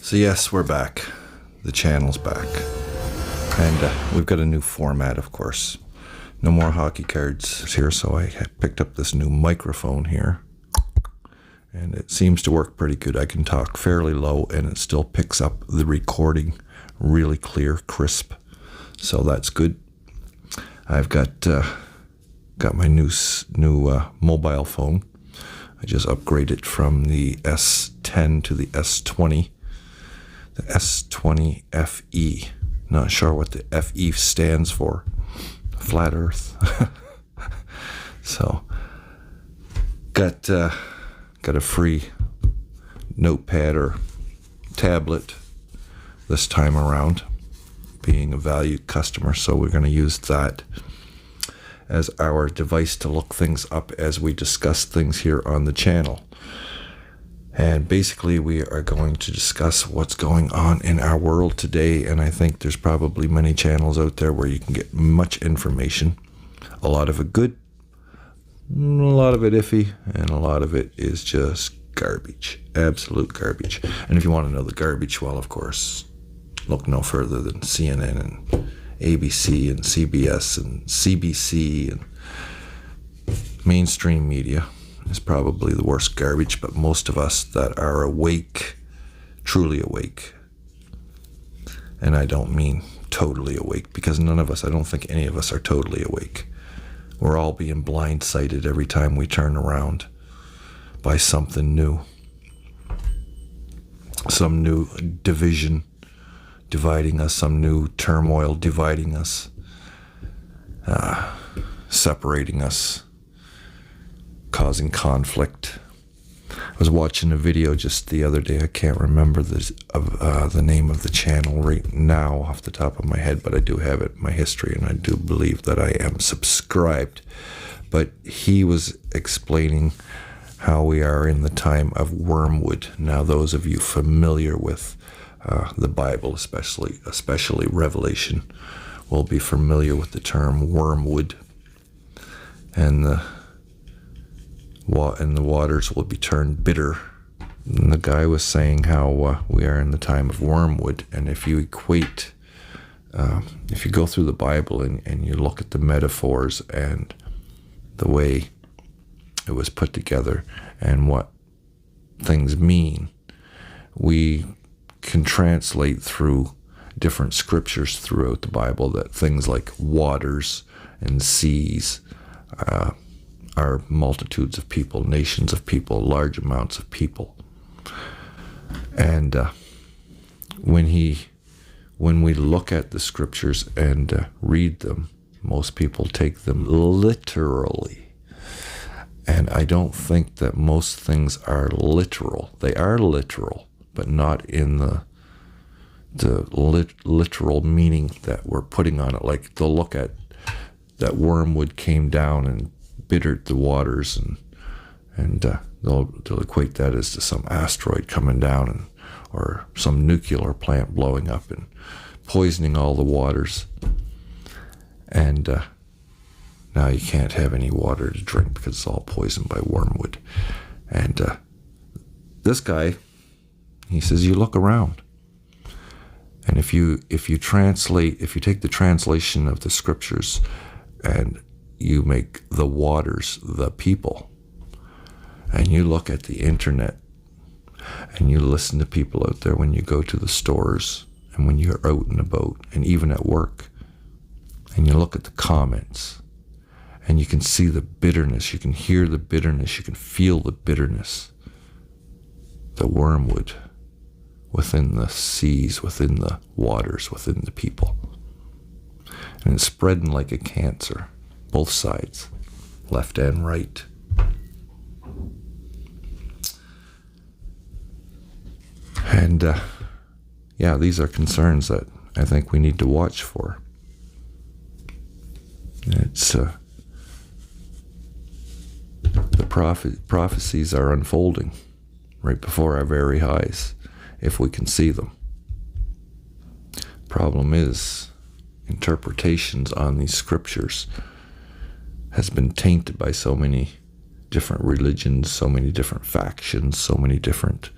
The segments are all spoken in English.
So yes, we're back. The channel's back. And we've got a new format, of course. No more hockey cards here, so I picked up this new microphone here. And it seems to work pretty good. I can talk fairly low and it still picks up the recording really clear, crisp. So that's good. I've got my new mobile phone. I just upgraded from the S10 to the S20. The S20 FE. Not sure what the FE stands for. Flat Earth. So, got a free notepad or tablet this time around, being a valued customer. So we're going to use that as our device to look things up as we discuss things here on the channel. And basically we are going to discuss what's going on in our world today, and I think there's probably many channels out there where you can get much information. A lot of it good, a lot of it iffy, and a lot of it is just garbage. Absolute garbage. And if you want to know the garbage, well, of course, look no further than CNN and ABC and CBS and CBC and mainstream media. Is probably the worst garbage, but most of us that are awake, truly awake, and I don't mean totally awake, because none of us, I don't think any of us are totally awake. We're all being blindsided every time we turn around by something new. Some new division dividing us, some new turmoil dividing us, separating us, causing conflict. I was watching a video just the other day. I can't remember the name of the channel right now off the top of my head, but I do have it in my history, and I do believe that I am subscribed. But he was explaining how we are in the time of Wormwood. Now, those of you familiar with the Bible, especially Revelation, will be familiar with the term wormwood, and the waters will be turned bitter. And the guy was saying how we are in the time of wormwood, and if you equate, if you go through the Bible and you look at the metaphors and the way it was put together and what things mean, we can translate through different scriptures throughout the Bible that things like waters and seas are multitudes of people, nations of people, large amounts of people. And when we look at the scriptures and read them, most people take them literally. And I don't think that most things are literal. They are literal, but not in the literal meaning that we're putting on it. Like, they'll look at that wormwood came down and bittered the waters, and they'll equate that as to some asteroid coming down or some nuclear plant blowing up and poisoning all the waters. And now you can't have any water to drink because it's all poisoned by wormwood. And this guy, he says, you look around, and if you take the translation of the scriptures and you make the waters the people, and you look at the internet and you listen to people out there when you go to the stores and when you're out and about and even at work, and you look at the comments and you can see the bitterness, you can hear the bitterness, you can feel the bitterness, the wormwood within the seas, within the waters, within the people. And it's spreading like a cancer. Both sides, left and right. And yeah, these are concerns that I think we need to watch for. It's the prophecies are unfolding right before our very eyes, if we can see them. Problem is, interpretations on these scriptures has been tainted by so many different religions, so many different factions, so many different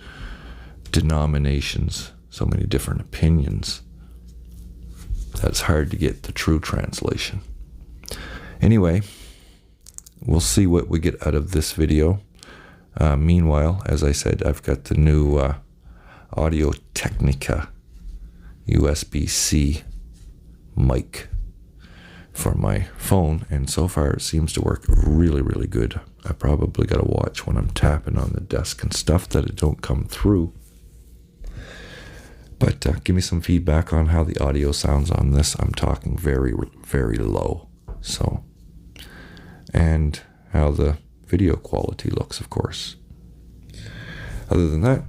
denominations, so many different opinions that it's hard to get the true translation. Anyway, we'll see what we get out of this video. Meanwhile, as I said, I've got the new Audio Technica USB-C mic for my phone, and so far it seems to work really, really good. I probably got to watch when I'm tapping on the desk and stuff that it don't come through. But give me some feedback on how the audio sounds on this. I'm talking very, very low. So, and how the video quality looks, of course. Other than that,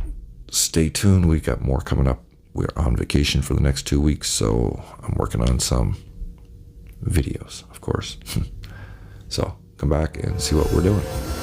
stay tuned. We got more coming up. We're on vacation for the next 2 weeks, so I'm working on some videos, of course. So come back and see what we're doing.